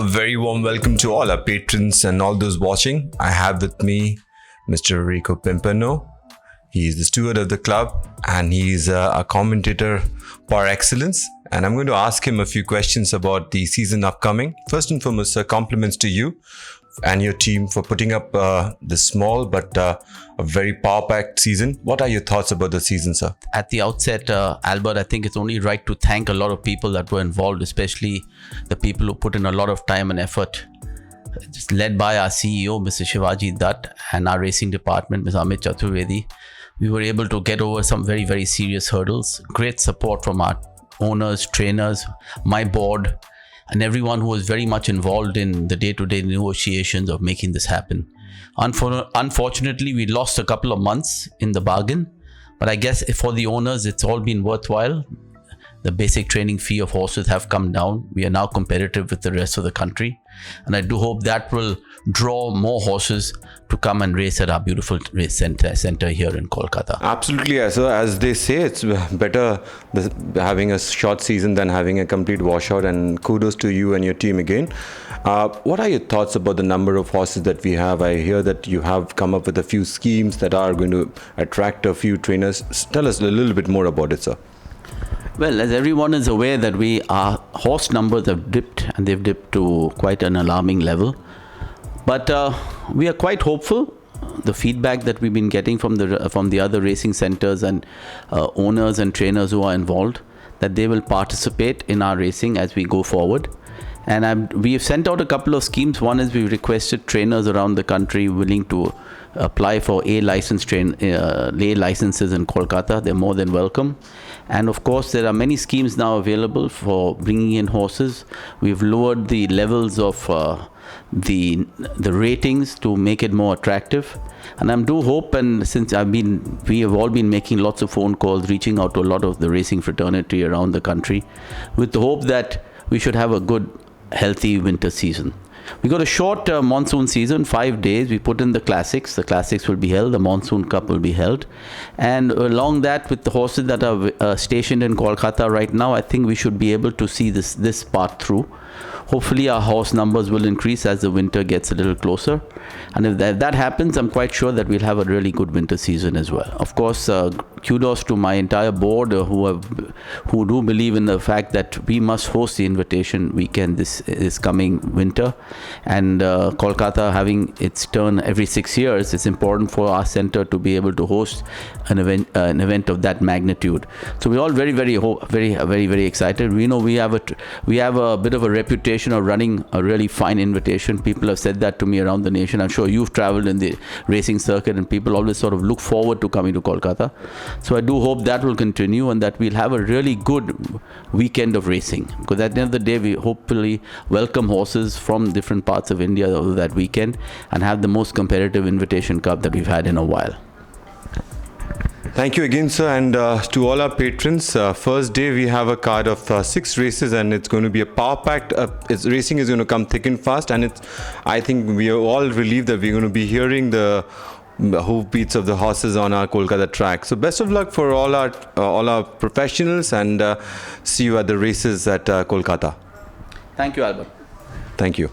very warm welcome to all our patrons and all those watching. I have with me Mr. Enrico Piperno. He is the steward of the club and he's a commentator par excellence. And I'm going to ask him a few questions about the season upcoming. First and foremost, sir, compliments to you and your team for putting up this small but a very power-packed season. What are your thoughts about the season, sir? At the outset, Albert, I think it's only right to thank a lot of people that were involved, especially the people who put in a lot of time and effort, just led by our CEO, Mr. Shivaji Dutt, and our racing department, Mr. Amit Chaturvedi. We were able to get over some very, very serious hurdles. Great support from our owners, trainers, my board, and everyone who was very much involved in the day-to-day negotiations of making this happen. Unfortunately, we lost a couple of months in the bargain, but I guess for the owners, it's all been worthwhile. The basic training fee of horses have come down. We are now competitive with the rest of the country. And I do hope that will draw more horses to come and race at our beautiful race center here in Kolkata. Absolutely, sir. As they say, it's better having a short season than having a complete washout. And kudos to you and your team again. What are your thoughts about the number of horses that we have? I hear that you have come up with a few schemes that are going to attract a few trainers. Tell us a little bit more about it, sir. Well, as everyone is aware that our horse numbers have dipped, and they've dipped to quite an alarming level. But we are quite hopeful. The feedback that we've been getting from the other racing centers and owners and trainers who are involved, that they will participate in our racing as we go forward. And we have sent out a couple of schemes. One is we've requested trainers around the country willing to apply for A licenses in Kolkata. They're more than welcome. And of course, there are many schemes now available for bringing in horses. We've lowered the levels of the ratings to make it more attractive. And I do hope, and since we have all been making lots of phone calls, reaching out to a lot of the racing fraternity around the country, with the hope that we should have a good, healthy winter season. We got a short monsoon season, 5 days. We put in the classics. The classics will be held. The Monsoon Cup will be held. And along that, with the horses that are stationed in Kolkata right now, I think we should be able to see this part through. Hopefully, our horse numbers will increase as the winter gets a little closer. And if that happens, I'm quite sure that we'll have a really good winter season as well. Of course, kudos to my entire board who do believe in the fact that we must host the invitation weekend this coming winter. And Kolkata having its turn every 6 years, it's important for our center to be able to host an event of that magnitude. So we're all very, very excited. We know we have a bit of a reputation of running a really fine invitation. People have said that to me around the nation. I'm sure you've traveled in the racing circuit and people always sort of look forward to coming to Kolkata. So I do hope that will continue and that we'll have a really good weekend of racing, because at the end of the day, we hopefully welcome horses from different parts of India over that weekend and have the most competitive invitation cup that we've had in a while. Thank you again, sir, and to all our patrons. First day we have a card of 6 races, and it's going to be a power-packed. Racing is going to come thick and fast, and I think we are all relieved that we're going to be hearing the hoofbeats of the horses on our Kolkata track. So best of luck for all our professionals, and see you at the races at Kolkata. Thank you, Albert. Thank you.